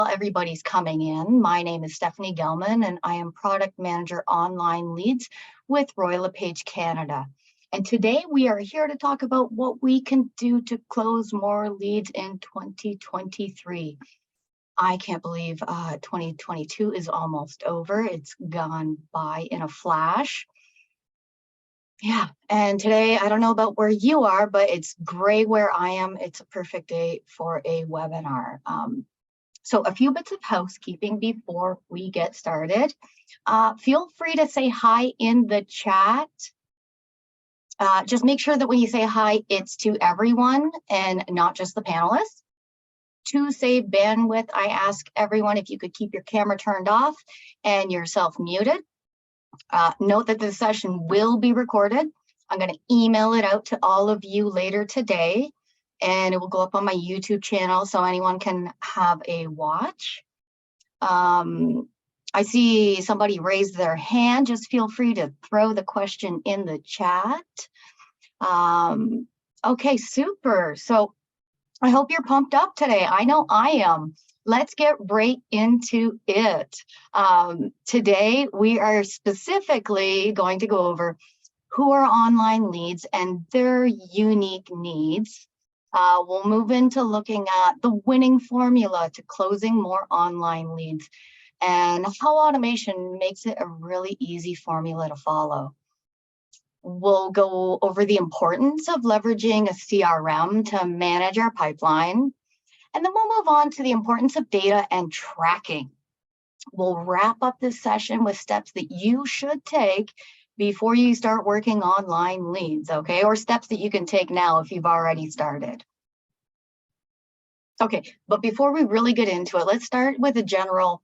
Everybody's coming in. My name is Stephanie Gellman, and I am Product Manager Online Leads with Royal LePage Canada. And today we are here to talk about what we can do to close more leads in 2023. I can't believe 2022 is almost over. It's gone by in a flash. Yeah, and today, I don't know about where you are, but it's gray where I am. It's a perfect day for a webinar. So a few bits of housekeeping before we get started. Feel free to say hi in the chat. Just make sure that when you say hi, it's to everyone and not just the panelists. To save bandwidth, I ask everyone if you could keep your camera turned off and yourself muted. Note that the session will be recorded. I'm going to email it out to all of you later today, and it will go up on my YouTube channel so anyone can have a watch. I see somebody raise their hand. Just feel free to throw the question in the chat. Okay, super. So I hope you're pumped up today. I know I am. Let's get right into it. Today, we are specifically going to go over who are online leads and their unique needs. We'll move into looking at the winning formula to closing more online leads and how automation makes it a really easy formula to follow. We'll go over the importance of leveraging a CRM to manage our pipeline. And then we'll move on to the importance of data and tracking. We'll wrap up this session with steps that you should take before you start working online leads, okay? Or steps that you can take now if you've already started. Okay, but before we really get into it, let's start with a general,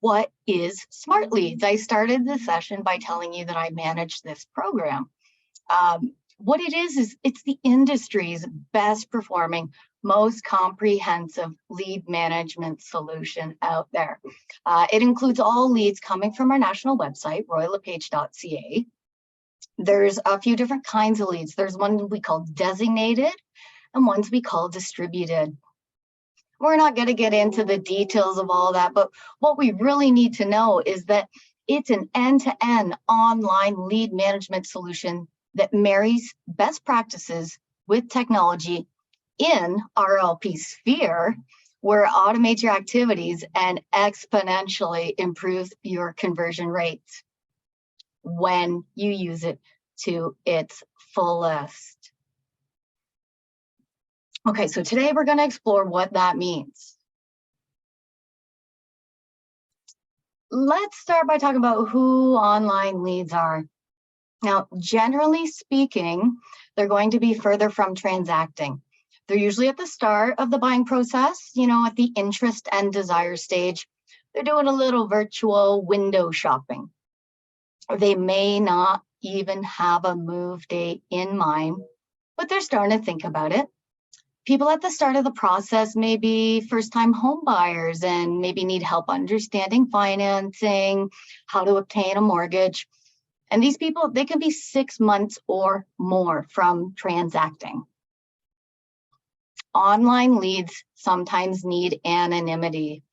what is Smart Leads? I started the session by telling you that I manage this program. What it is it's the industry's best performing, most comprehensive lead management solution out there. It includes all leads coming from our national website, rlpSPHERE. There's a few different kinds of leads. There's one we call designated and ones we call distributed. We're not going to get into the details of all that, but what we really need to know is that it's an end-to-end online lead management solution that marries best practices with technology in rlpSPHERE, where it automates your activities and exponentially improves your conversion rates when you use it to its fullest. Okay, so today we're going to explore what that means. Let's start by talking about who online leads are. Now, generally speaking, they're going to be further from transacting. They're usually at the start of the buying process, at the interest and desire stage. They're doing a little virtual window shopping. They may not even have a move date in mind, but they're starting to think about it. People at the start of the process may be first-time home buyers and maybe need help understanding financing, how to obtain a mortgage. And these people, they can be 6 months or more from transacting. Online leads sometimes need anonymity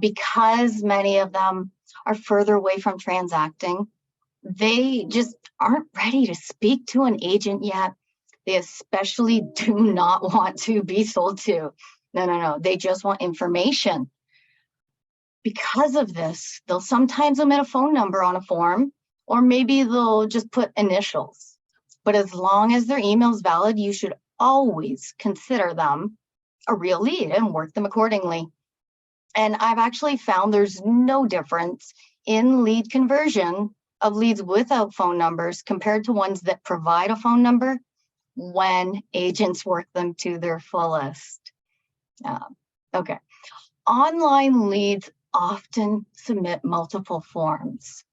because many of them are further away from transacting. They just aren't ready to speak to an agent yet. They especially do not want to be sold to. No. They just want information. Because of this, they'll sometimes omit a phone number on a form, or maybe they'll just put initials. But as long as their email is valid, you should always consider them a real lead and work them accordingly. And I've actually found there's no difference in lead conversion of leads without phone numbers compared to ones that provide a phone number when agents work them to their fullest. Okay. Online leads often submit multiple forms.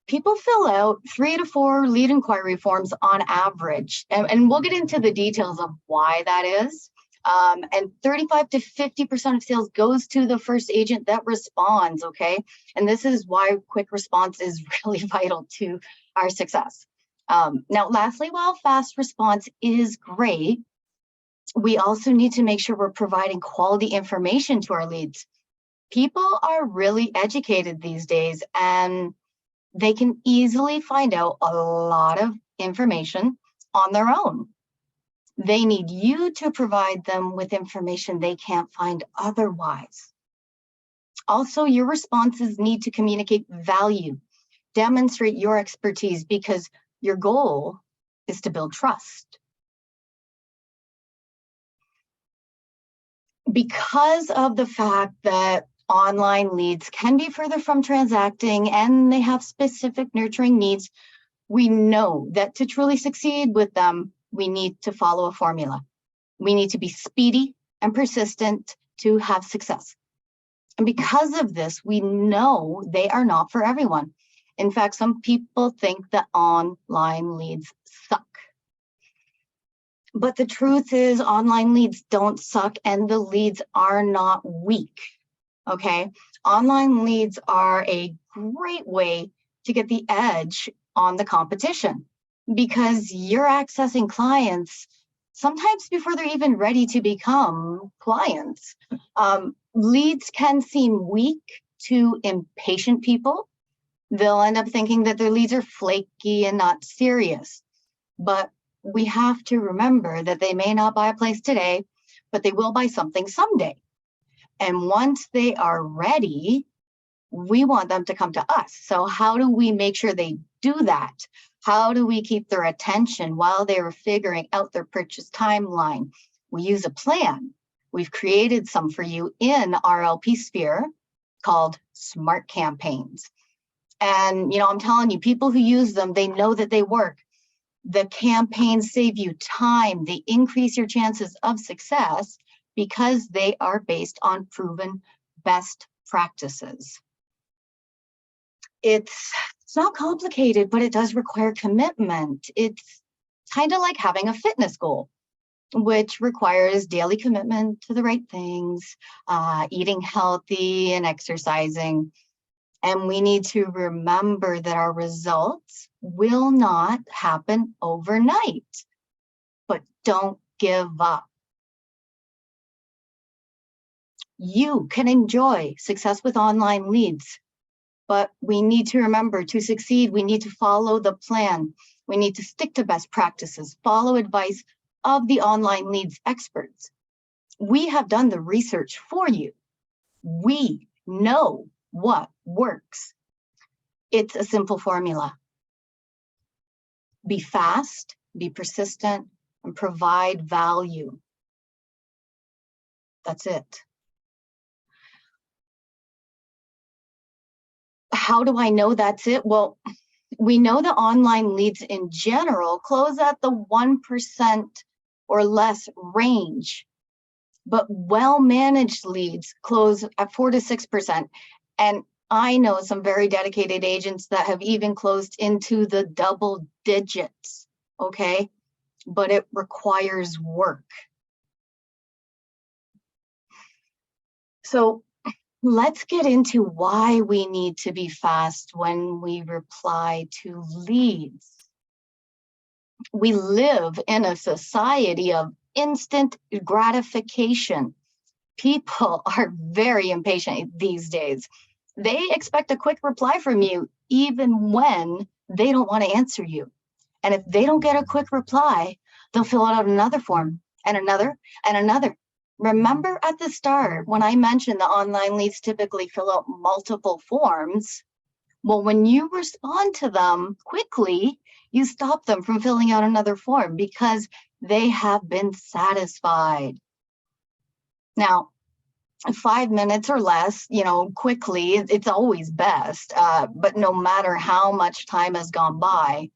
People fill out 3 to 4 lead inquiry forms on average, and we'll get into the details of why that is. And 35 to 50% of sales goes to the first agent that responds, okay? And this is why quick response is really vital to our success. Now, lastly, while fast response is great, we also need to make sure we're providing quality information to our leads. People are really educated these days, and they can easily find out a lot of information on their own. They need you to provide them with information they can't find otherwise. Also, your responses need to communicate value, demonstrate your expertise, because your goal is to build trust. Because of the fact that online leads can be further from transacting and they have specific nurturing needs, we know that to truly succeed with them, we need to follow a formula. We need to be speedy and persistent to have success. And because of this, we know they are not for everyone. In fact, some people think that online leads suck. But the truth is, online leads don't suck, and the leads are not weak, okay? Online leads are a great way to get the edge on the competition, because you're accessing clients sometimes before they're even ready to become clients. Leads can seem weak to impatient people. They'll end up thinking that their leads are flaky and not serious. But we have to remember that they may not buy a place today, but they will buy something someday. And once they are ready, we want them to come to us. So how do we make sure they do that? How do we keep their attention while they are figuring out their purchase timeline? We use a plan. We've created some for you in rlpSPHERE called Smart Campaigns. And I'm telling you, people who use them, they know that they work. The campaigns save you time. They increase your chances of success because they are based on proven best practices. It's not complicated, but it does require commitment. It's kind of like having a fitness goal, which requires daily commitment to the right things, eating healthy and exercising. And we need to remember that our results will not happen overnight, but don't give up. You can enjoy success with online leads, but we need to remember, to succeed, we need to follow the plan. We need to stick to best practices, follow advice of the online leads experts. We have done the research for you. We know what works. It's a simple formula. Be fast, be persistent, and provide value. That's it. How do I know that's it? Well, we know that online leads in general close at the 1% or less range, but well-managed leads close at 4 to 6%. And I know some very dedicated agents that have even closed into the double digits, okay? But it requires work. So let's get into why we need to be fast when we reply to leads. We live in a society of instant gratification. People are very impatient these days. They expect a quick reply from you, even when they don't want to answer you. And if they don't get a quick reply, they'll fill out another form and another and another. Remember at the start when I mentioned the online leads typically fill out multiple forms? Well, when you respond to them quickly, you stop them from filling out another form because they have been satisfied. Now, 5 minutes or less, quickly, it's always best. But no matter how much time has gone by,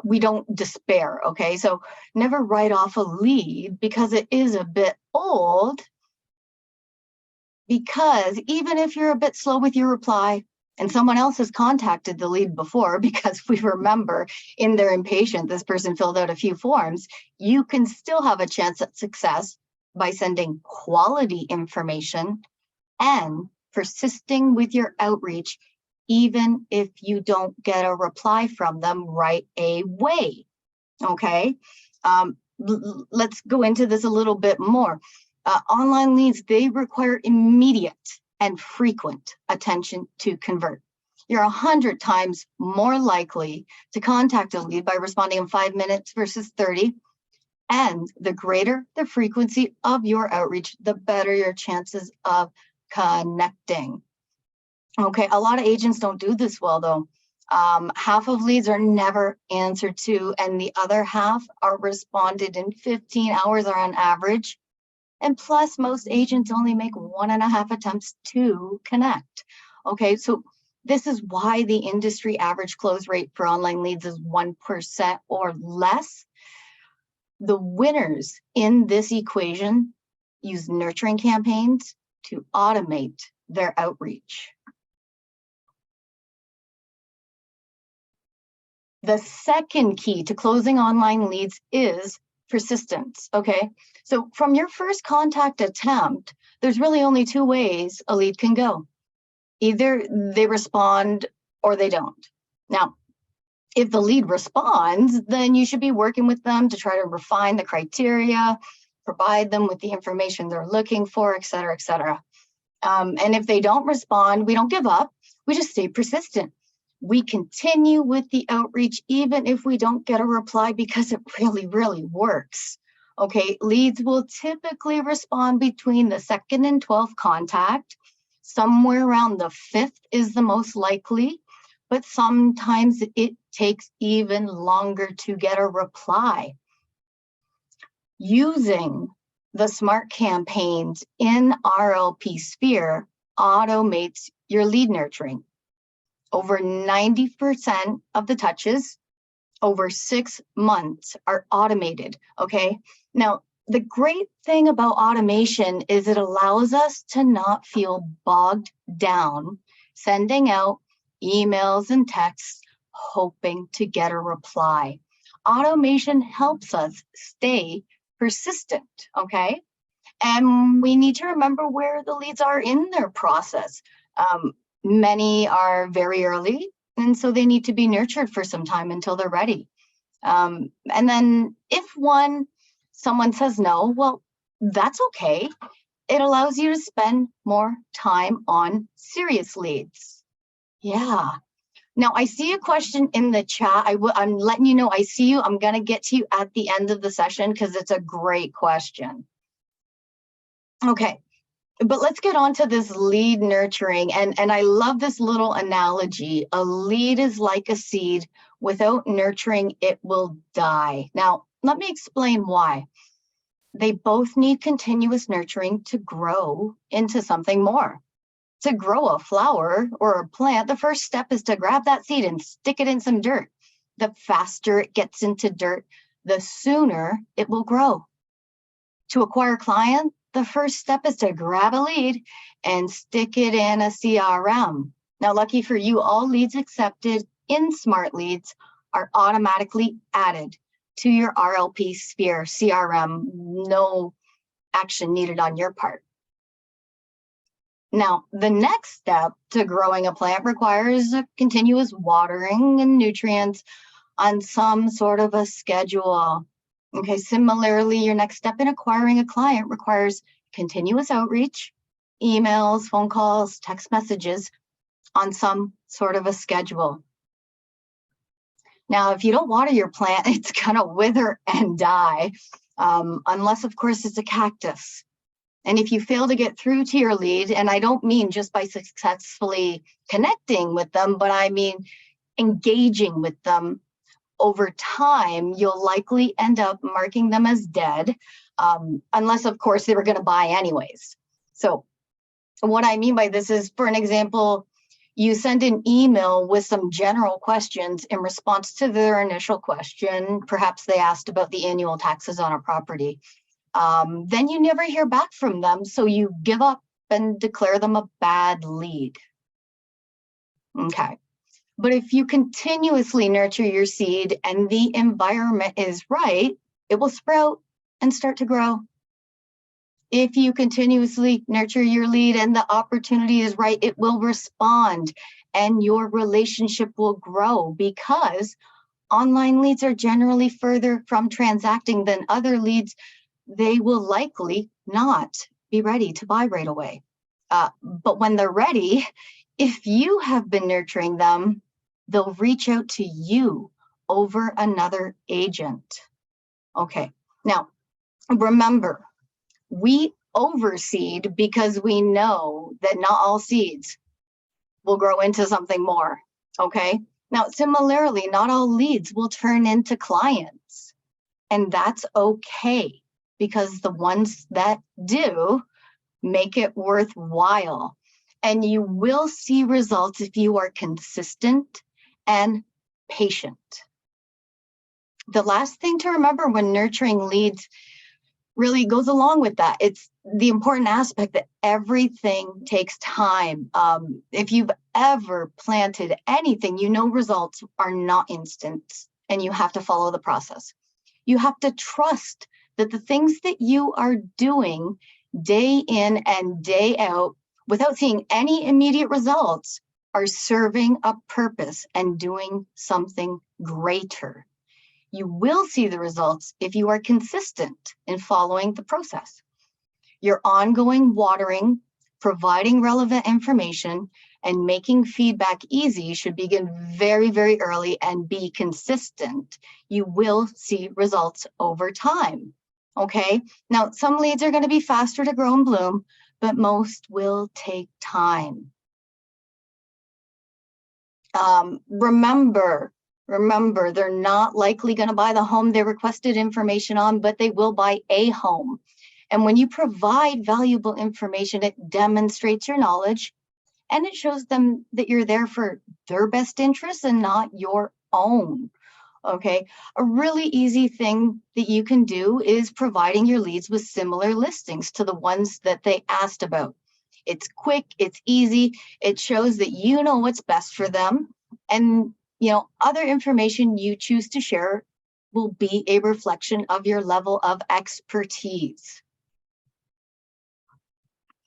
we don't despair, okay? So never write off a lead because it is a bit old, because even if you're a bit slow with your reply and someone else has contacted the lead before, because we remember in their impatience, this person filled out a few forms, you can still have a chance at success by sending quality information and persisting with your outreach, even if you don't get a reply from them right away, okay? Let's go into this a little bit more. Online leads, they require immediate and frequent attention to convert. You're 100 times more likely to contact a lead by responding in 5 minutes versus 30. And the greater the frequency of your outreach, the better your chances of connecting. Okay, a lot of agents don't do this well though. Half of leads are never answered to, and the other half are responded in 15 hours or on average. And plus, most agents only make 1.5 attempts to connect. Okay, so this is why the industry average close rate for online leads is 1% or less. The winners in this equation use nurturing campaigns to automate their outreach. The second key to closing online leads is persistence, okay? So from your first contact attempt, there's really only 2 ways a lead can go. Either they respond or they don't. Now, if the lead responds, then you should be working with them to try to refine the criteria, provide them with the information they're looking for, et cetera, et cetera. And if they don't respond, we don't give up. We just stay persistent. We continue with the outreach even if we don't get a reply because it really, really works. Okay, leads will typically respond between the 2nd and 12th contact. Somewhere around the 5th is the most likely, but sometimes it takes even longer to get a reply. Using the smart campaigns in rlpSPHERE automates your lead nurturing. Over 90% of the touches over 6 months are automated, okay? Now, the great thing about automation is it allows us to not feel bogged down sending out emails and texts hoping to get a reply. Automation helps us stay persistent, okay? And we need to remember where the leads are in their process. Many are very early, and so they need to be nurtured for some time until they're ready. And then if someone says no, well, that's okay. It allows you to spend more time on serious leads. Yeah. Now, I see a question in the chat. I'm letting you know I see you. I'm going to get to you at the end of the session because it's a great question. Okay, but let's get on to this lead nurturing. And I love this little analogy. A lead is like a seed. Without nurturing, it will die. Now, let me explain why. They both need continuous nurturing to grow into something more. To grow a flower or a plant, the first step is to grab that seed and stick it in some dirt. The faster it gets into dirt, the sooner it will grow. To acquire clients, the first step is to grab a lead and stick it in a CRM. Now, lucky for you, all leads accepted in Smart Leads are automatically added to your rlpSPHERE CRM. No action needed on your part. Now, the next step to growing a plant requires a continuous watering and nutrients on some sort of a schedule. Okay, similarly, your next step in acquiring a client requires continuous outreach, emails, phone calls, text messages on some sort of a schedule. Now, if you don't water your plant, it's gonna wither and die, unless, of course, it's a cactus. And if you fail to get through to your lead, and I don't mean just by successfully connecting with them, but I mean engaging with them over time, you'll likely end up marking them as dead, unless, of course, they were going to buy anyways. So what I mean by this is, for an example, you send an email with some general questions in response to their initial question. Perhaps they asked about the annual taxes on a property. Then you never hear back from them, so you give up and declare them a bad lead. Okay. But if you continuously nurture your seed and the environment is right, it will sprout and start to grow. If you continuously nurture your lead and the opportunity is right, it will respond and your relationship will grow, because online leads are generally further from transacting than other leads. They will likely not be ready to buy right away. But when they're ready, if you have been nurturing them, they'll reach out to you over another agent. Okay, now remember, we overseed because we know that not all seeds will grow into something more. Okay, now similarly, not all leads will turn into clients, and that's okay, because the ones that do make it worthwhile. And you will see results if you are consistent and patient. The last thing to remember when nurturing leads really goes along with that, it's the important aspect that everything takes time. If you've ever planted anything, you know results are not instant, and you have to follow the process. You have to trust that the things that you are doing day in and day out without seeing any immediate results are serving a purpose and doing something greater. You will see the results if you are consistent in following the process. Your ongoing watering, providing relevant information, and making feedback easy should begin very, very early and be consistent. You will see results over time. Okay, now some leads are going to be faster to grow and bloom, but most will take time. Remember, they're not likely going to buy the home they requested information on, but they will buy a home. And when you provide valuable information, it demonstrates your knowledge, and it shows them that you're there for their best interests and not your own. Okay, a really easy thing that you can do is providing your leads with similar listings to the ones that they asked about. It's quick, it's easy, it shows that you know what's best for them, and other information you choose to share will be a reflection of your level of expertise.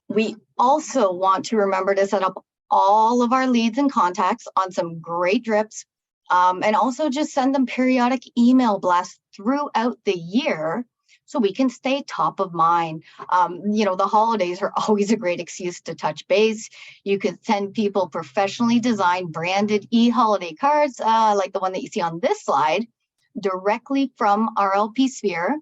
We also want to remember to set up all of our leads and contacts on some great drips, and also just send them periodic email blasts throughout the year so we can stay top of mind. The holidays are always a great excuse to touch base. You could send people professionally designed branded e-holiday cards, like the one that you see on this slide, directly from rlpSPHERE.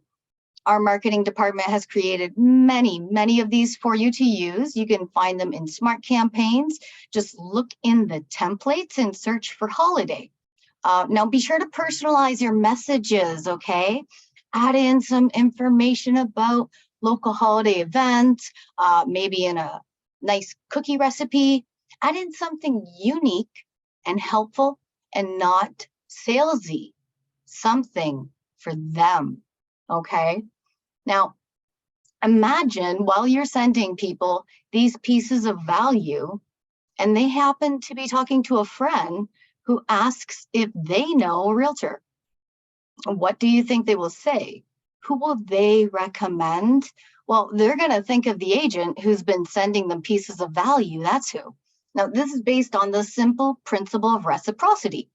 Our marketing department has created many of these for you to use. You can find them in Smart Campaigns. Just look in the templates and search for holiday. Now be sure to personalize your messages, okay? Add in some information about local holiday events, maybe in a nice cookie recipe. Add in something unique and helpful and not salesy, something for them, okay? Now, imagine while you're sending people these pieces of value, and they happen to be talking to a friend who asks if they know a realtor. What do you think they will say? Who will they recommend? Well, they're going to think of the agent who's been sending them pieces of value. That's who. Now, this is based on the simple principle of reciprocity.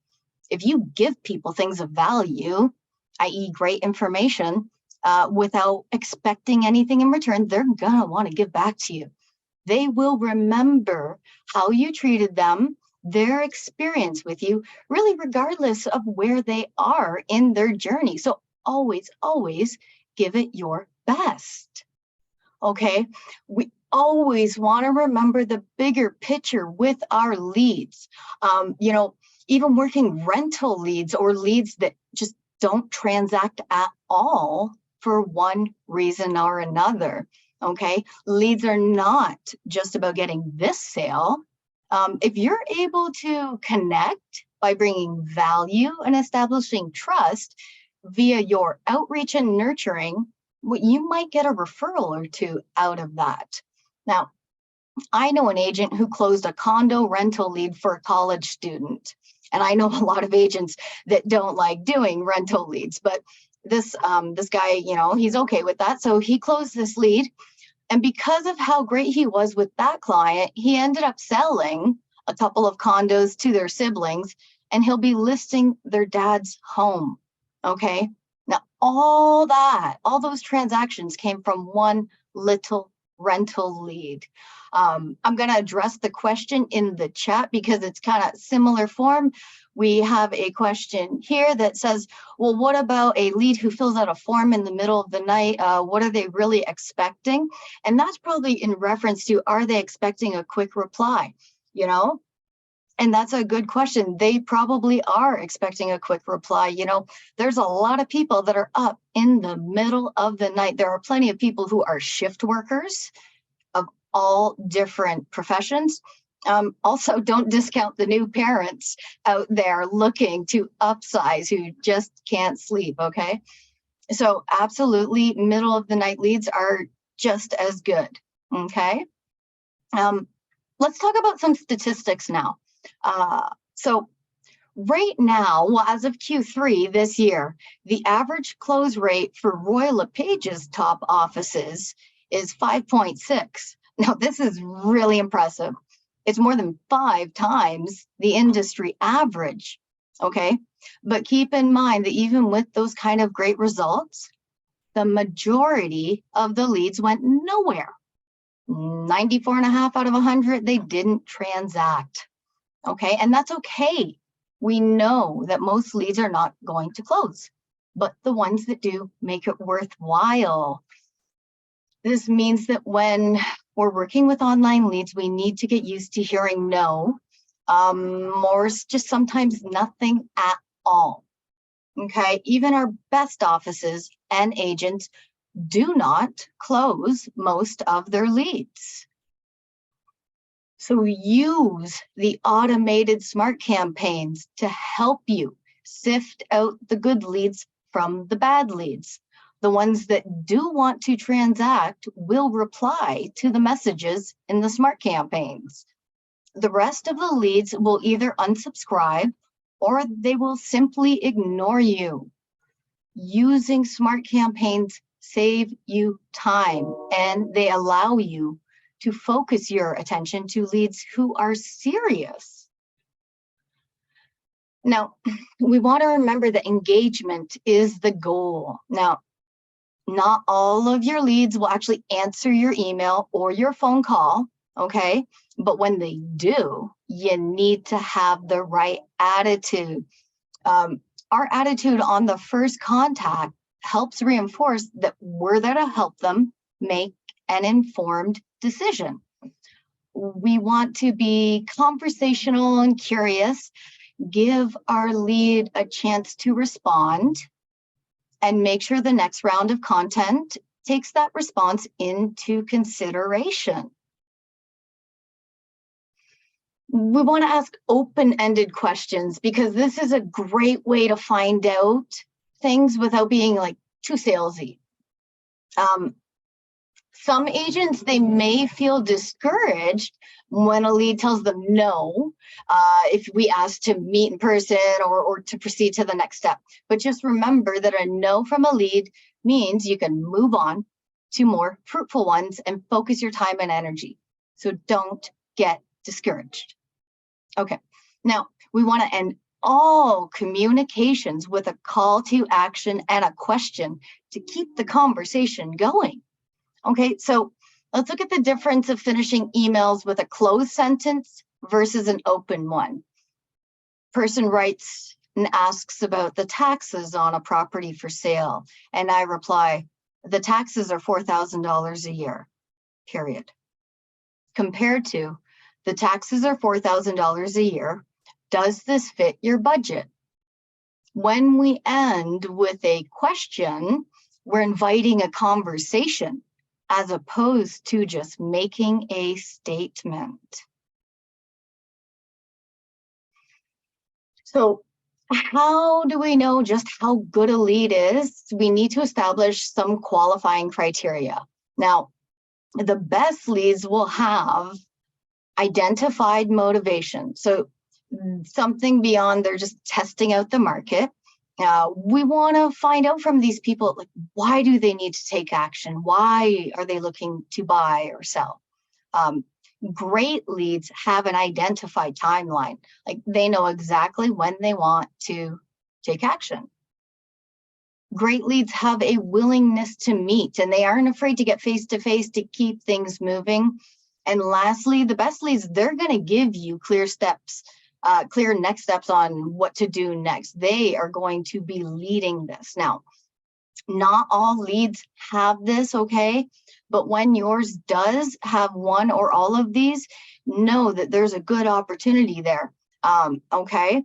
If you give people things of value, i.e. great information, without expecting anything in return, they're going to want to give back to you. They will remember how you treated them, their experience with you, really regardless of where they are in their journey. So always give it your best. Okay, we always want to remember the bigger picture with our leads. Even working rental leads or leads that just don't transact at all for one reason or another. Okay, leads are not just about getting this sale. If you're able to connect by bringing value and establishing trust via your outreach and nurturing, you might get a referral or two out of that. Now, I know an agent who closed a condo rental lead for a college student, and I know a lot of agents that don't like doing rental leads, but this guy, he's okay with that. So he closed this lead. And because of how great he was with that client, he ended up selling a couple of condos to their siblings, and he'll be listing their dad's home. Okay. Now, all those transactions came from one little rental lead? I'm going to address the question in the chat because it's kind of similar form. We have a question here that says, well, what about a lead who fills out a form in the middle of the night? What are they really expecting? And that's probably in reference to, are they expecting a quick reply? You know, and that's a good question. They probably are expecting a quick reply. You know, there's a lot of people that are up in the middle of the night. There are plenty of people who are shift workers of all different professions. Also, don't discount the new parents out there looking to upsize who just can't sleep, okay? So absolutely, middle of the night leads are just as good, okay? Let's talk about some statistics now. So right now, well, as of Q3 this year, the average close rate for Royal LePage's top offices is 5.6. Now, this is really impressive. It's more than 5 times the industry average, okay? But keep in mind that even with those kind of great results, the majority of the leads went nowhere. 94.5 out of 100, they didn't transact, okay? And that's okay. We know that most leads are not going to close, but the ones that do make it worthwhile. This means that when we're working with online leads, we need to get used to hearing no, or just sometimes nothing at all, okay? Even our best offices and agents do not close most of their leads. So use the automated smart campaigns to help you sift out the good leads from the bad leads. The ones that do want to transact will reply to the messages in the smart campaigns. The rest of the leads will either unsubscribe or they will simply ignore you. Using smart campaigns save you time, and they allow you to focus your attention to leads who are serious. Now, we want to remember that engagement is the goal. Now, not all of your leads will actually answer your email or your phone call, okay? But when they do, you need to have the right attitude. Our attitude on the first contact helps reinforce that we're there to help them make an informed decision. We want to be conversational and curious, give our lead a chance to respond, and make sure the next round of content takes that response into consideration. We want to ask open-ended questions because this is a great way to find out things without being like too salesy. Some agents, they may feel discouraged when a lead tells them no, if we ask to meet in person or to proceed to the next step. But just remember that a no from a lead means you can move on to more fruitful ones and focus your time and energy. So don't get discouraged. Okay, now we want to end all communications with a call to action and a question to keep the conversation going. Okay, so let's look at the difference of finishing emails with a closed sentence versus an open one. Person writes and asks about the taxes on a property for sale, and I reply, the taxes are $4,000 a year, period. Compared to, the taxes are $4,000 a year. Does this fit your budget? When we end with a question, we're inviting a conversation as opposed to just making a statement. So how do we know just how good a lead is? We need to establish some qualifying criteria. Now, the best leads will have identified motivation. So something beyond they're just testing out the market. We want to find out from these people, like, why do they need to take action? Why are they looking to buy or sell? Great leads have an identified timeline. Like, they know exactly when they want to take action. Great leads have a willingness to meet, and they aren't afraid to get face-to-face to keep things moving. And lastly, the best leads, they're going to give you clear steps, clear next steps on what to do next. They are going to be leading this. Now, not all leads have this, okay? But when yours does have one or all of these, know that there's a good opportunity there, okay?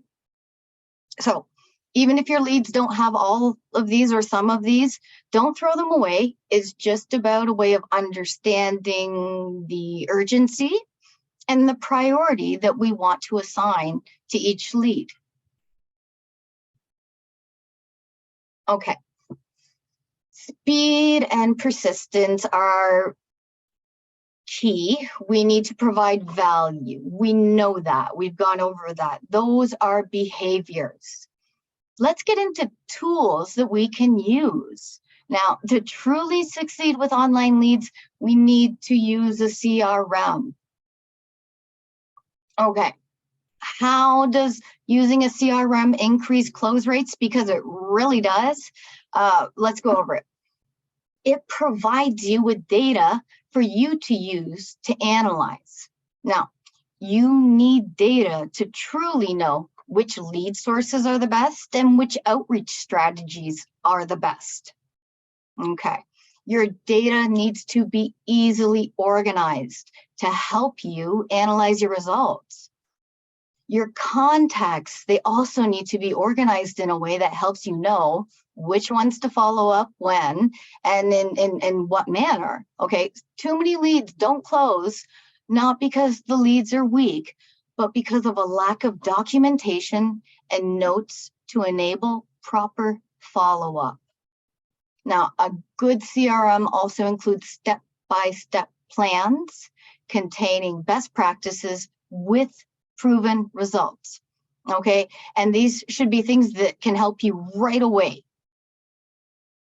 So even if your leads don't have all of these or some of these, don't throw them away. It's just about a way of understanding the urgency and the priority that we want to assign to each lead. Okay. Speed and persistence are key. We need to provide value. We know that. We've gone over that. Those are behaviors. Let's get into tools that we can use. Now, to truly succeed with online leads, we need to use a CRM. Okay. How does using a CRM increase close rates? Because it really does. Let's go over it. It provides you with data for you to use to analyze. Now, you need data to truly know which lead sources are the best and which outreach strategies are the best. Okay, your data needs to be easily organized to help you analyze your results. Your contacts, they also need to be organized in a way that helps you know which ones to follow up when and in what manner. Okay, too many leads don't close, not because the leads are weak, but because of a lack of documentation and notes to enable proper follow-up. Now, a good CRM also includes step-by-step plans containing best practices with proven results, okay? And these should be things that can help you right away.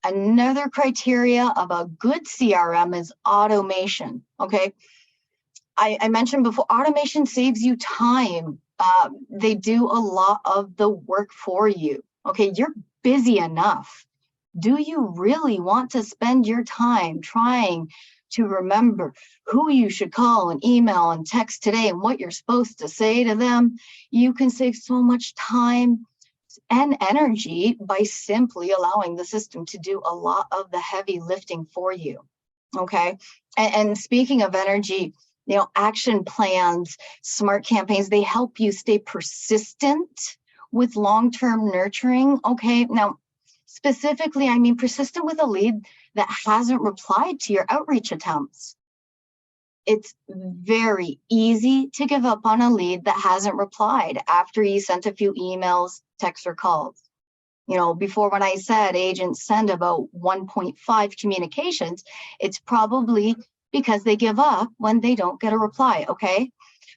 Another criteria of a good CRM is automation, okay? I mentioned before, automation saves you time. They do a lot of the work for you, okay? You're busy enough. Do you really want to spend your time trying to remember who you should call and email and text today and what you're supposed to say to them? You can save so much time and energy by simply allowing the system to do a lot of the heavy lifting for you, okay? And speaking of energy, you know, action plans, smart campaigns, they help you stay persistent with long-term nurturing, okay? Now, specifically, I mean persistent with a lead that hasn't replied to your outreach attempts. It's very easy to give up on a lead that hasn't replied after you sent a few emails, texts, or calls. You know, before when I said agents send about 1.5 communications, it's probably because they give up when they don't get a reply, okay?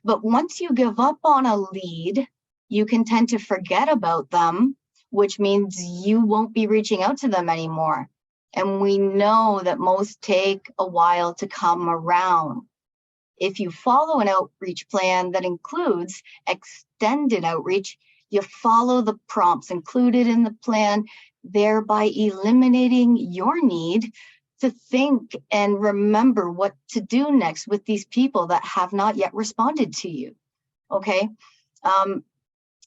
But once you give up on a lead, you can tend to forget about them, which means you won't be reaching out to them anymore. And we know that most take a while to come around. If you follow an outreach plan that includes extended outreach, you follow the prompts included in the plan, thereby eliminating your need to think and remember what to do next with these people that have not yet responded to you, okay?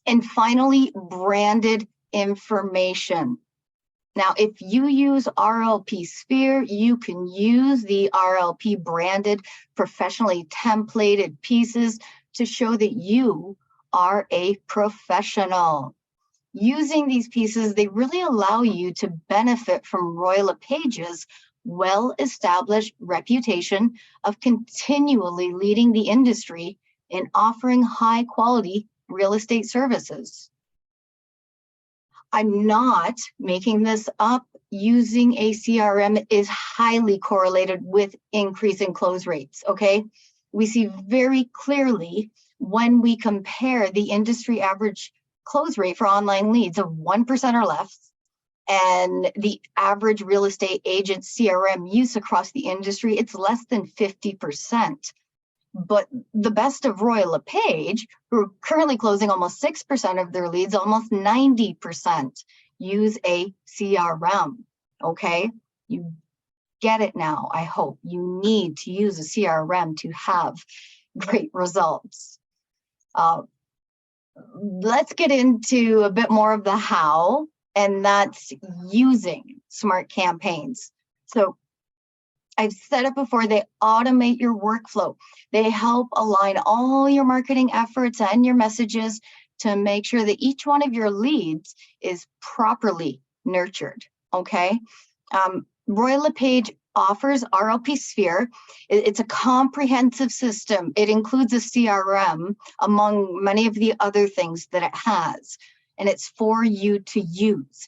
And finally, branded information. Now, if you use rlpSPHERE, you can use the RLP branded, professionally templated pieces to show that you are a professional. Using these pieces, they really allow you to benefit from Royal LePage's well-established reputation of continually leading the industry in offering high-quality real estate services. I'm not making this up. Using a CRM is highly correlated with increasing close rates, okay? We see very clearly when we compare the industry average close rate for online leads of 1% or less and the average real estate agent CRM use across the industry, it's less than 50%. But the best of Royal LePage, who are currently closing almost 6% of their leads, almost 90%. use a CRM, okay? You get it now, I hope. You need to use a CRM to have great results. Let's get into a bit more of the how, and that's using smart campaigns. So I've said it before, they automate your workflow. They help align all your marketing efforts and your messages to make sure that each one of your leads is properly nurtured, okay? Royal LePage offers rlpSPHERE. It's a comprehensive system. It includes a CRM among many of the other things that it has, and it's for you to use.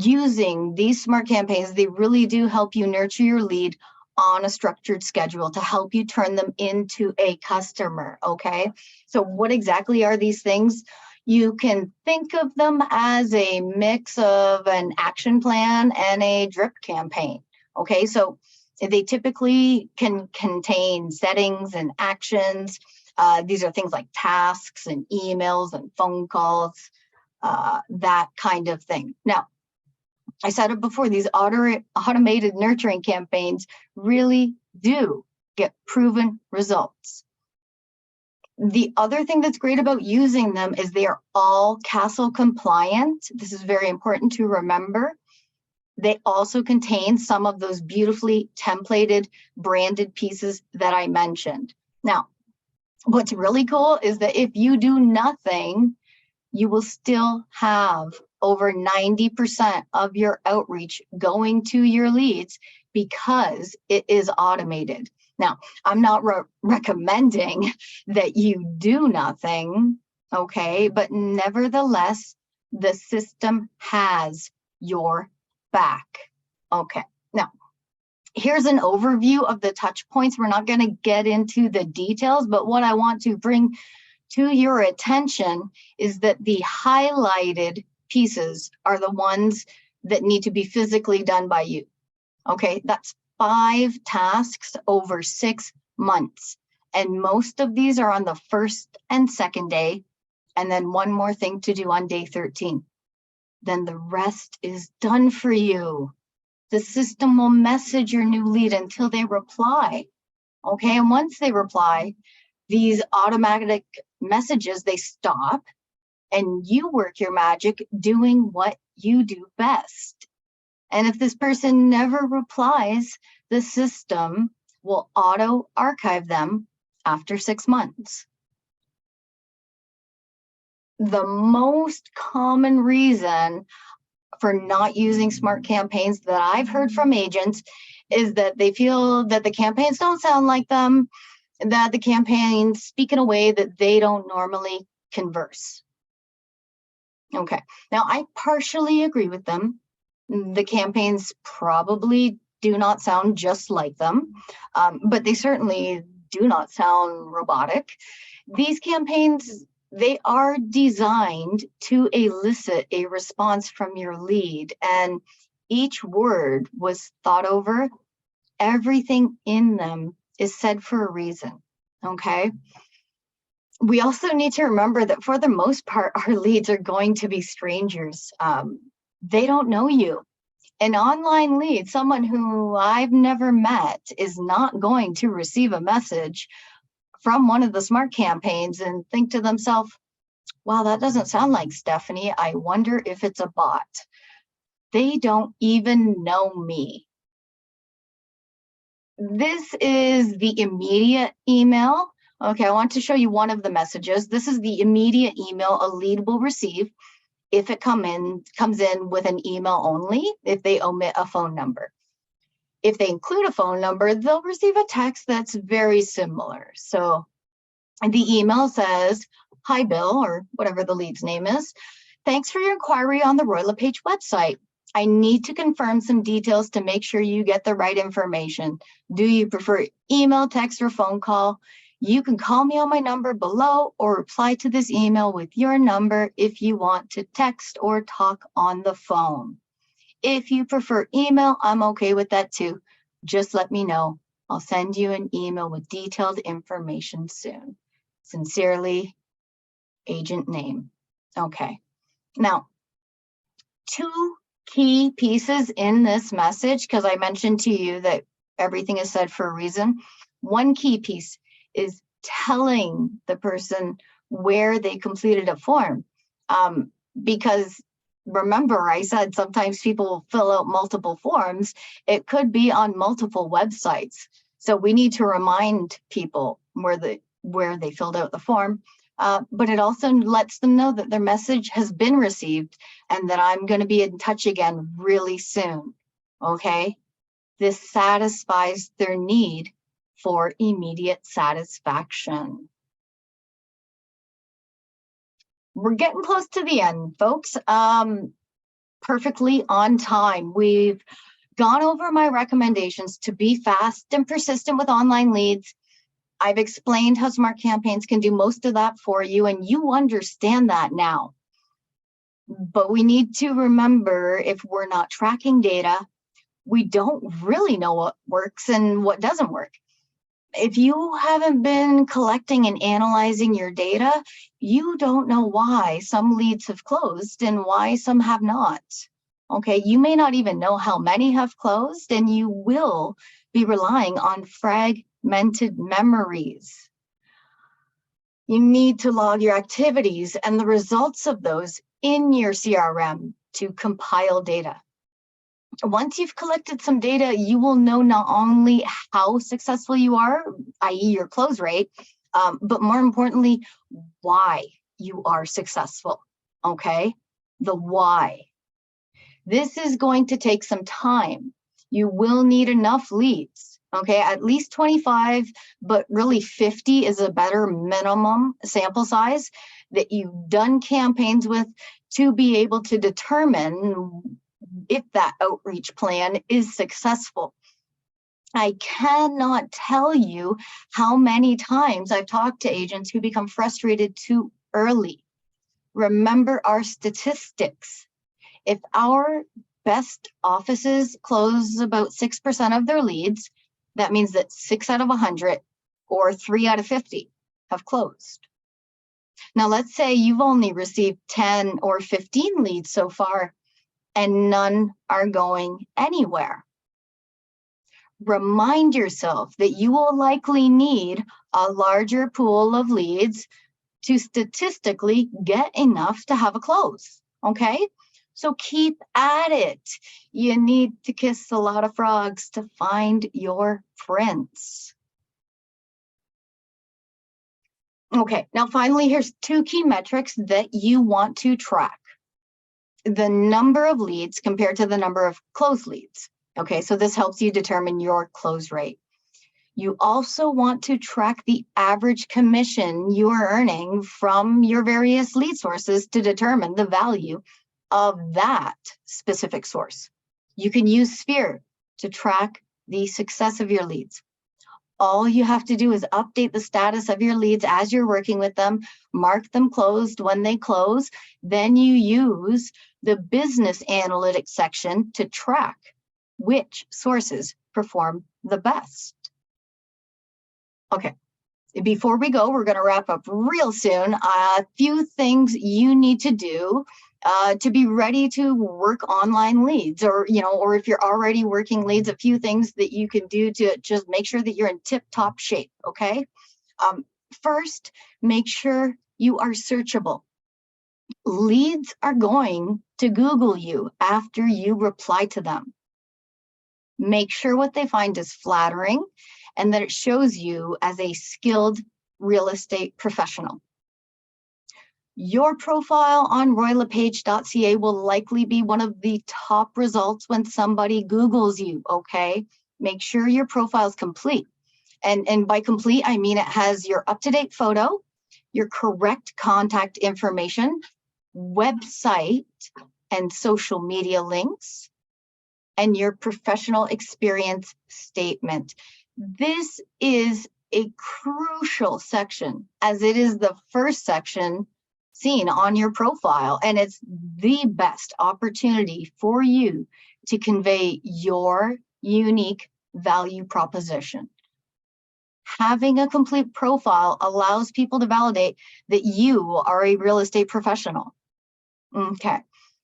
Using these smart campaigns, they really do help you nurture your lead on a structured schedule to help you turn them into a customer, okay? So what exactly are these things? You can think of them as a mix of an action plan and a drip campaign, okay? So they typically can contain settings and actions. These are things like tasks and emails and phone calls, that kind of thing. Now, I said it before, these automated nurturing campaigns really do get proven results. The other thing that's great about using them is they are all CASL compliant. This is very important to remember. They also contain some of those beautifully templated branded pieces that I mentioned. Now, what's really cool is that if you do nothing, you will still have over 90% of your outreach going to your leads because it is automated. Now, I'm not recommending that you do nothing, okay? But nevertheless, the system has your back, okay? Now, here's an overview of the touch points. We're not going to get into the details, but what I want to bring to your attention is that the highlighted pieces are the ones that need to be physically done by you. Okay, that's 5 tasks over 6 months. And most of these are on the first and second day, and then one more thing to do on day 13. Then the rest is done for you. The system will message your new lead until they reply. Okay, and once they reply, these automatic messages, they stop, and you work your magic doing what you do best. And if this person never replies, the system will auto archive them after 6 months. The most common reason for not using smart campaigns that I've heard from agents is that they feel that the campaigns don't sound like them, that the campaigns speak in a way that they don't normally converse. Okay, now I partially agree with them. The campaigns probably do not sound just like them, but they certainly do not sound robotic. These campaigns, they are designed to elicit a response from your lead, and each word was thought over. Everything in them is said for a reason, okay? We also need to remember that for the most part, our leads are going to be strangers. They don't know you. An online lead, someone who I've never met, is not going to receive a message from one of the smart campaigns and think to themselves, wow, that doesn't sound like Stephanie. I wonder if it's a bot. They don't even know me. This is the immediate email. Okay, I want to show you one of the messages. This is the immediate email a lead will receive if it comes in with an email only, if they omit a phone number. If they include a phone number, they'll receive a text that's very similar. So the email says, hi, Bill, or whatever the lead's name is. Thanks for your inquiry on the Royal LePage website. I need to confirm some details to make sure you get the right information. Do you prefer email, text, or phone call? You can call me on my number below or reply to this email with your number if you want to text or talk on the phone. If you prefer email, I'm okay with that too. Just let me know. I'll send you an email with detailed information soon. Sincerely, agent name. Okay. Now, two key pieces in this message, because I mentioned to you that everything is said for a reason. One key piece is telling the person where they completed a form. Because remember, I said sometimes people fill out multiple forms. It could be on multiple websites. So we need to remind people where they filled out the form. But it also lets them know that their message has been received and that I'm going to be in touch again really soon. Okay? This satisfies their need for immediate satisfaction. We're getting close to the end, folks. Perfectly on time. We've gone over my recommendations to be fast and persistent with online leads. I've explained how Smart Campaigns can do most of that for you, and you understand that now. But we need to remember, if we're not tracking data, we don't really know what works and what doesn't work. If you haven't been collecting and analyzing your data, you don't know why some leads have closed and why some have not. Okay, you may not even know how many have closed, and you will be relying on fragmented memories. You need to log your activities and the results of those in your CRM to compile data. Once you've collected some data, you will know not only how successful you are, i.e. your close rate, but more importantly, why you are successful, okay? The why. This is going to take some time. You will need enough leads, okay? At least 25, but really 50 is a better minimum sample size that you've done campaigns with to be able to determine if that outreach plan is successful. I cannot tell you how many times I've talked to agents who become frustrated too early. Remember our statistics. If our best offices close about 6% of their leads, that means that 6 out of 100 or 3 out of 50 have closed. Now, let's say you've only received 10 or 15 leads so far, and none are going anywhere. Remind yourself that you will likely need a larger pool of leads to statistically get enough to have a close, okay? So keep at it. You need to kiss a lot of frogs to find your prince. Okay, now finally, here's two key metrics that you want to track. The number of leads compared to the number of closed leads. Okay, so this helps you determine your close rate. You also want to track the average commission you are earning from your various lead sources to determine the value of that specific source. You can use Sphere to track the success of your leads. All you have to do is update the status of your leads as you're working with them, mark them closed when they close, then you use the business analytics section to track which sources perform the best. Okay, before we go, we're going to wrap up real soon. A few things you need to do to be ready to work online leads, or if you're already working leads, a few things that you can do to just make sure that you're in tip-top shape, okay? First, make sure you are searchable. Leads are going to Google you after you reply to them. Make sure what they find is flattering and that it shows you as a skilled real estate professional. Your profile on rlpSPHERE will likely be one of the top results when somebody Googles you, okay? Make sure your profile is complete. And by complete, I mean it has your up-to-date photo, your correct contact information, website and social media links, and your professional experience statement. This is a crucial section, as it is the first section seen on your profile, and it's the best opportunity for you to convey your unique value proposition. Having a complete profile allows people to validate that you are a real estate professional. Okay.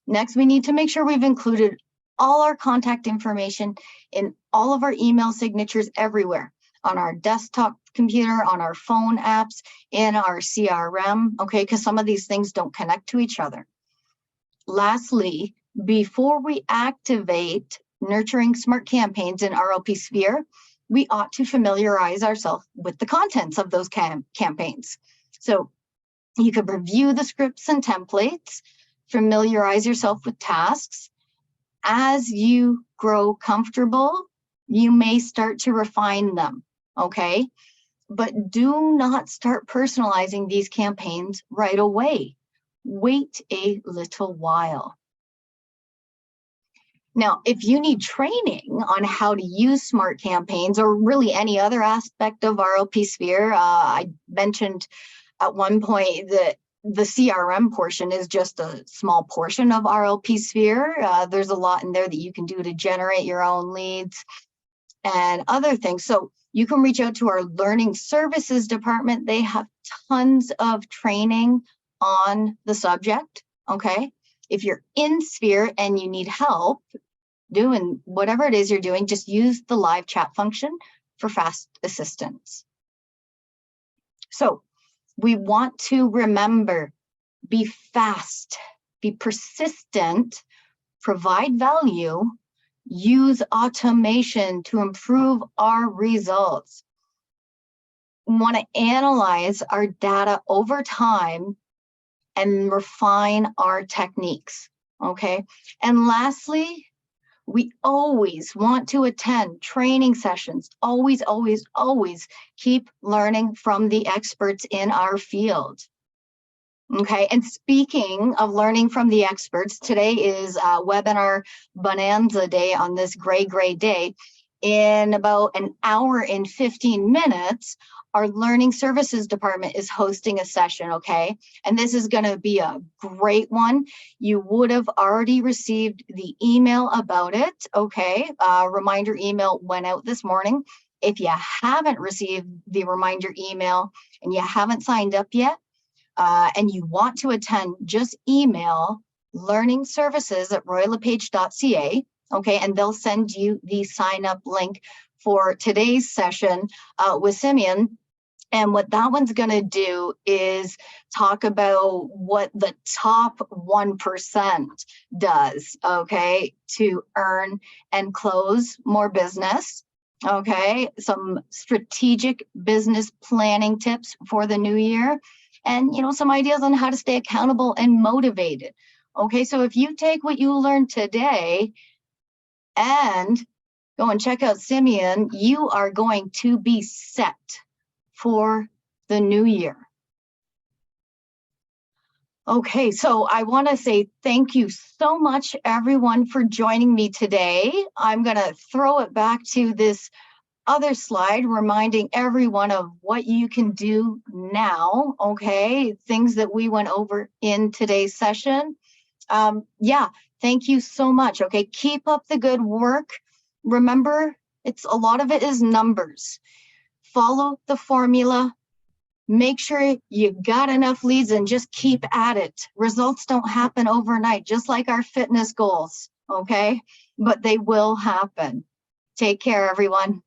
Next, we need to make sure we've included all our contact information in all of our email signatures everywhere, on our desktop computer, on our phone apps, in our CRM, okay, because some of these things don't connect to each other. Lastly, before we activate nurturing smart campaigns in rlpSPHERE, we ought to familiarize ourselves with the contents of those campaigns. So you could review the scripts and templates, familiarize yourself with tasks. As you grow comfortable, you may start to refine them, okay? But do not start personalizing these campaigns right away. Wait a little while. Now, if you need training on how to use smart campaigns or really any other aspect of rlpSPHERE, I mentioned at one point that the CRM portion is just a small portion of rlpSPHERE. There's a lot in there that you can do to generate your own leads and other things. So you can reach out to our learning services department. They have tons of training on the subject, okay? If you're in Sphere and you need help doing whatever it is you're doing, just use the live chat function for fast assistance. So we want to remember, be fast, be persistent, provide value, use automation to improve our results. We want to analyze our data over time and refine our techniques, okay? And lastly, we always want to attend training sessions. Always, always, always keep learning from the experts in our field. Okay, and speaking of learning from the experts, today is webinar bonanza day on this gray day. In about an hour and 15 minutes, our learning services department is hosting a session, okay? And this is gonna be a great one. You would have already received the email about it, okay? Reminder email went out this morning. If you haven't received the reminder email and you haven't signed up yet, and you want to attend, just email learningservices@royallepage.ca, okay, and they'll send you the sign up link for today's session with Simeon. And what that one's gonna do is talk about what the top 1% does, okay, to earn and close more business. Okay, some strategic business planning tips for the new year, and some ideas on how to stay accountable and motivated. Okay, so if you take what you learned today and go and check out Simeon, you are going to be set for the new year. Okay, so I want to say thank you so much, everyone, for joining me today. I'm going to throw it back to this other slide, reminding everyone of what you can do now, okay? Things that we went over in today's session. Yeah, thank you so much, okay? Keep up the good work. Remember, a lot of it is numbers. Follow the formula. Make sure you got enough leads and just keep at it. Results don't happen overnight, just like our fitness goals, okay? But they will happen. Take care, everyone.